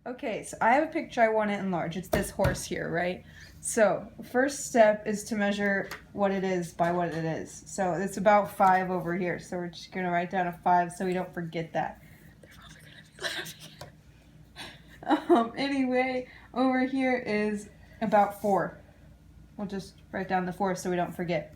Okay, so I have a picture I want to enlarge. It's this horse here, right? So, first step is to measure what it is by what it is. So, it's about 5 over here. So, we're just going to write down a 5 so we don't forget that. They're probably going to be laughing. Anyway, over here is about 4. We'll just write down the 4 so we don't forget.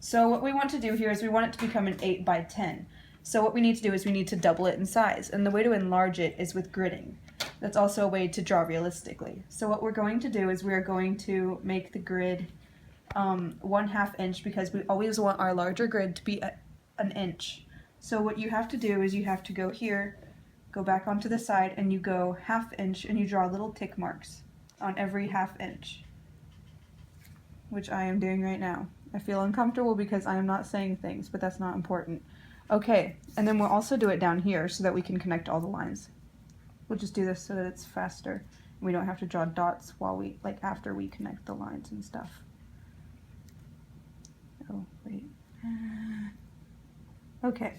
So, what we want to do here is we want it to become an 8 by 10. So, what we need to do is we need to double it in size. And the way to enlarge it is with gridding. That's also a way to draw realistically. So what we're going to do is we're going to make the grid 1/2 inch because we always want our larger grid to be an inch. So what you have to do is you have to go here, go back onto the side, and you go 1/2 inch and you draw little tick marks on every 1/2 inch, which I am doing right now. I feel uncomfortable because I am not saying things, but that's not important. Okay, and then we'll also do it down here so that we can connect all the lines. We'll just do this so that it's faster. We don't have to draw dots while we, after we connect the lines and stuff. Oh, wait. Okay,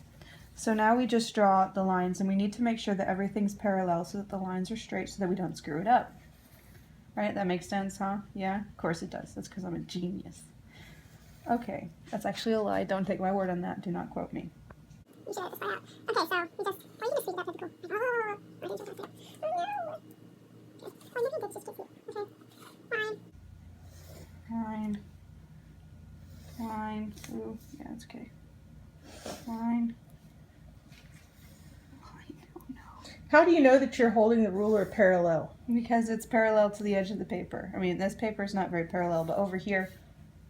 so now we just draw the lines and we need to make sure that everything's parallel so that the lines are straight so that we don't screw it up. Right, that makes sense, huh? Yeah, of course it does. That's because I'm a genius. Okay, that's actually a lie. Don't take my word on that. Do not quote me. You should have this part out. Okay, so we just, you just speed it up, that'd be cool. Oh, I didn't just it. Oh no! Okay. Oh, maybe it's just okay. Line. Ooh, yeah, it's okay. Line. Oh no. How do you know that you're holding the ruler parallel? Because it's parallel to the edge of the paper. I mean, this paper is not very parallel, but over here,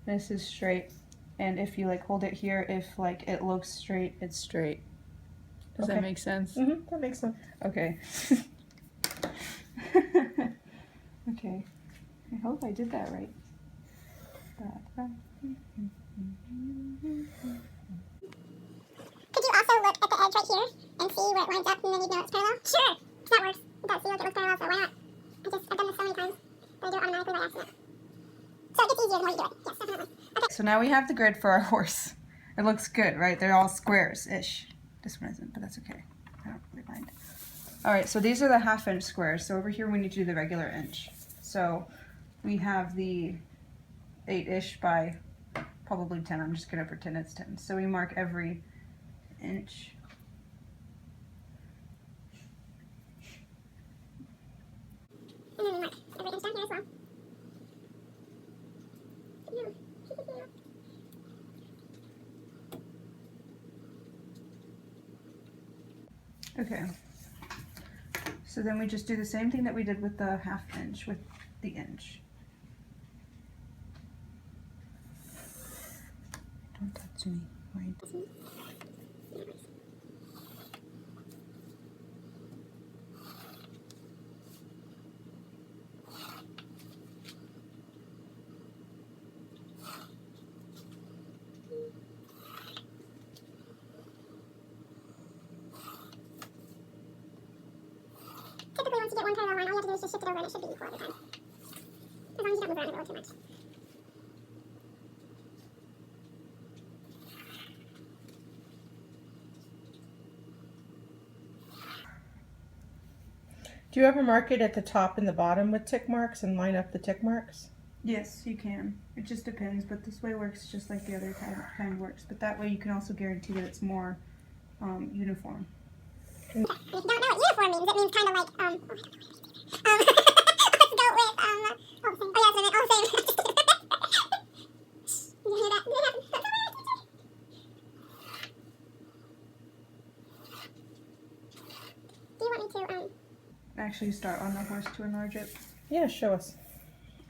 this is straight. And if you hold it here, if it looks straight, it's straight. Does that make sense? Mm-hmm, that makes sense. Okay. Okay. I hope I did that right. Could you also look at the edge right here and see where it lines up and then you'd know it's parallel? Sure! That works. It does. See, look, it looks parallel, so why not? I've done this so many times that I do it automatically by accident. So it gets easier the more you do it. Yes, definitely. Okay. So now we have the grid for our horse. It looks good, right? They're all squares-ish. This one isn't, but that's okay. I don't really mind. Alright, so these are the 1/2 inch squares. So over here we need to do the regular inch. So we have the 8-ish by probably 10. I'm just going to pretend it's 10. So we mark every inch. And then we mark every inch down here as well. Okay. So then we just do the same thing that we did with the 1/2 inch with the inch. Don't touch me. Wait. Typically, once you get one parallel line, all you have to do is just shift it over and it should be equal every time. As long as you don't move around the road too much. Do you ever mark it at the top and the bottom with tick marks and line up the tick marks? Yes, you can. It just depends, but this way works just like the other kind works. But that way you can also guarantee that it's more uniform. If you don't know what uniform means, it means kind of like, let's go with, oh, yeah, so then, same. Did you hear that? Do you want me to, Actually start on the horse to enlarge it. Yeah, show us.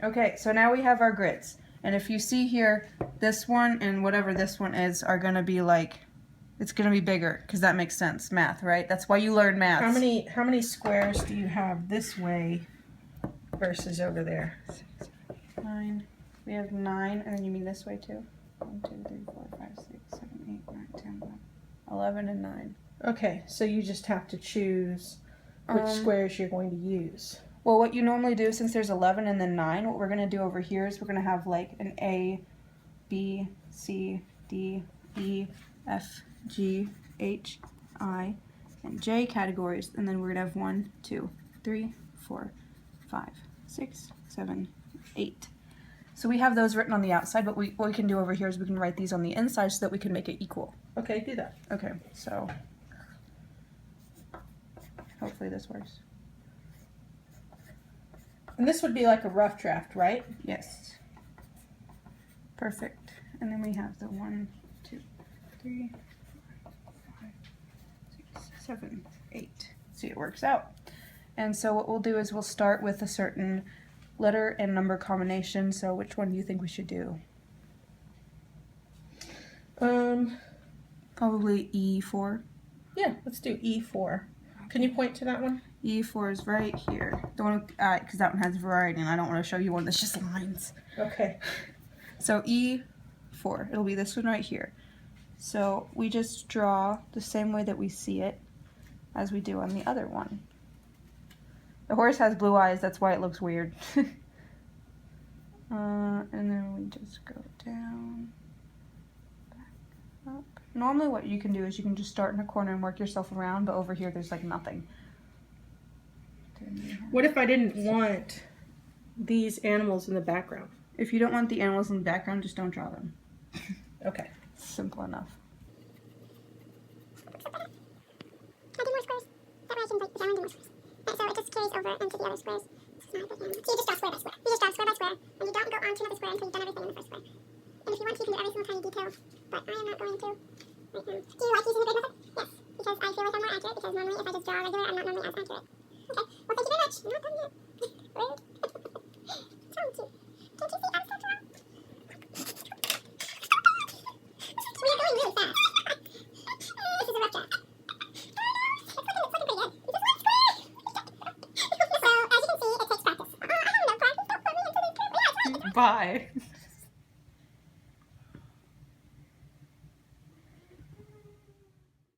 Okay, so now we have our grids. And if you see here, this one and whatever this one is are going to be it's going to be bigger because that makes sense. Math, right? That's why you learn math. How many squares do you have this way versus over there? 9. We have 9, and then you mean this way too? 1, 2, 3, 4, 5, 6, 7, 8, 9, 10, 11, and 9. Okay, so you just have to choose which squares you're going to use. Well, what you normally do, since there's 11 and then 9, what we're going to do over here is we're going to have an A, B, C, D, E, F, G, H, I, and J categories, and then we're going to have 1, 2, 3, 4, 5, 6, 7, 8. So we have those written on the outside, but what we can do over here is we can write these on the inside so that we can make it equal. Okay, do that. Okay, so hopefully this works. And this would be like a rough draft, right? Yes. Perfect. And then we have the 1, 2, 3, 4, 5, 6, 7, 8. See, it works out. And so what we'll do is we'll start with a certain letter and number combination. So which one do you think we should do? Probably E4. Yeah, let's do E4. Can you point to that one? E4 is right here. The one, because that one has variety, and I don't want to show you one that's just lines. Okay. So E4, it'll be this one right here. So we just draw the same way that we see it as we do on the other one. The horse has blue eyes, that's why it looks weird. And then we just go down, back up. Normally what you can do is you can just start in a corner and work yourself around, but over here there's like nothing. What if I didn't want these animals in the background? If you don't want the animals in the background, just don't draw them. Okay. Simple enough. I do more squares. That way I can like down and do more squares. Right, so it just carries over into the other squares. So it's not a big animal. So you just draw square by square. You just draw square by square, and you don't go on to another square until you've done everything in the first square. And if you want to, you can do every single tiny detail, but I am not going to right now. Do you like using the grid method? Yes, because I feel like I'm more accurate, because normally if I just draw regular, I'm not normally as accurate. Okay, well thank you very much. I'm not done yet. Rude. So cute. Can't you see I'm so drawing? We are going really fast. This is a rough draft. It's looking pretty good. This is one square. So, as you can see, it takes practice. I don't know, practice. Don't put me into this. Yeah, it's right. Bye.